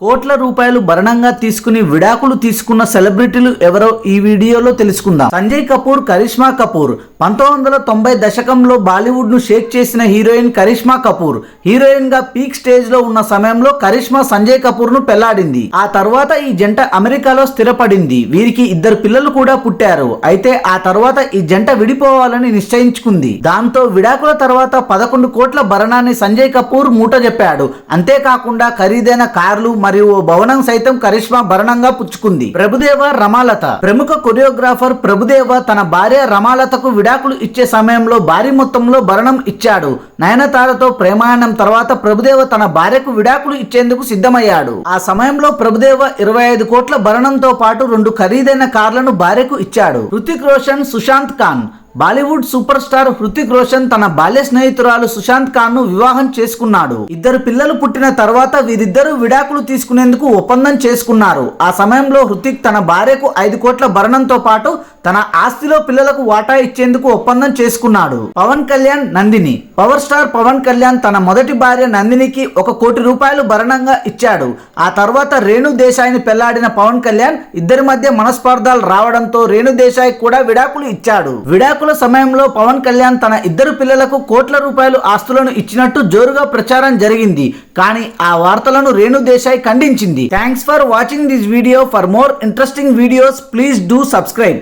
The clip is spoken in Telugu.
కోట్ల రూపాయలు భరణంగా తీసుకుని విడాకులు తీసుకున్న సెలబ్రిటీలు ఎవరో ఈ వీడియోలో తెలుసుకుందాం. సంజయ్ కపూర్, కరిష్మా కపూర్. 1990 దశకంలో బాలీవుడ్ ను షేక్ చేసిన హీరోయిన్ కరిష్మా కపూర్. హీరోయిన్ గా పీక్ స్టేజ్ లో ఉన్న సమయంలో కరిష్మా సంజయ్ కపూర్ ను పెళ్లాడింది. ఆ తర్వాత ఈ జంట అమెరికాలో స్థిరపడింది. వీరికి 2 పిల్లలు కూడా పుట్టారు. అయితే ఆ తర్వాత ఈ జంట విడిపోవాలని నిశ్చయించుకుంది. దాంతో విడాకుల తర్వాత 11 కోట్ల భరణాన్ని సంజయ్ కపూర్ మూట చెప్పాడు. అంతేకాకుండా ఖరీదైన కార్లు మరియు ఓ భవనం సైతం కరిష్మా భరణంగా పుచ్చుకుంది. ప్రభుదేవ, రమాలత. ప్రముఖ కొరియోగ్రాఫర్ ప్రభుదేవ తన భార్య రమాలతకు విడాకులు ఇచ్చే సమయంలో భారీ మొత్తంలో భరణం ఇచ్చాడు. నయనతారతో ప్రేమాయణం తర్వాత ప్రభుదేవ తన భార్యకు విడాకులు ఇచ్చేందుకు సిద్ధమయ్యాడు. ఆ సమయంలో ప్రభుదేవ 25 కోట్ల భరణంతో పాటు 2 ఖరీదైన కార్లను భార్యకు ఇచ్చాడు. హృతిక్ రోషన్, సుశాంత్ ఖాన్. బాలీవుడ్ సూపర్ స్టార్ హృతిక్ రోషన్ తన బాల్య స్నేహితురాలు సుశాంత్ ఖాన్ ను వివాహం చేసుకున్నాడు. 2 పిల్లలు పుట్టిన తర్వాత వీరిద్దరూ విడాకులు తీసుకునేందుకు ఒప్పందం చేసుకున్నారు. ఆ సమయంలో హృతిక్ తన భార్యకు 5 కోట్ల భరణంతో పాటు తన ఆస్తిలో పిల్లలకు వాటా ఇచ్చేందుకు ఒప్పందం చేసుకున్నాడు. పవన్ కళ్యాణ్, నందిని. పవర్ స్టార్ పవన్ కళ్యాణ్ తన మొదటి భార్య నందినికి 1 కోటి రూపాయలు భరణంగా ఇచ్చాడు. ఆ తర్వాత రేణు దేశాయ్ని పెళ్లాడిన పవన్ కళ్యాణ్ ఇద్దరి మధ్య మనస్పర్ధాలు రావడంతో రేణు దేశాయ్ కూడా విడాకులు ఇచ్చాడు. విడాకుల సమయంలో పవన్ కళ్యాణ్ తన 2 పిల్లలకు కోట్ల రూపాయలు ఆస్తులను ఇచ్చినట్టు జోరుగా ప్రచారం జరిగింది. కానీ ఆ వార్తలను రేణు దేశాయ్ ఖండించింది. Thanks for watching this video. For more interesting videos please do subscribe.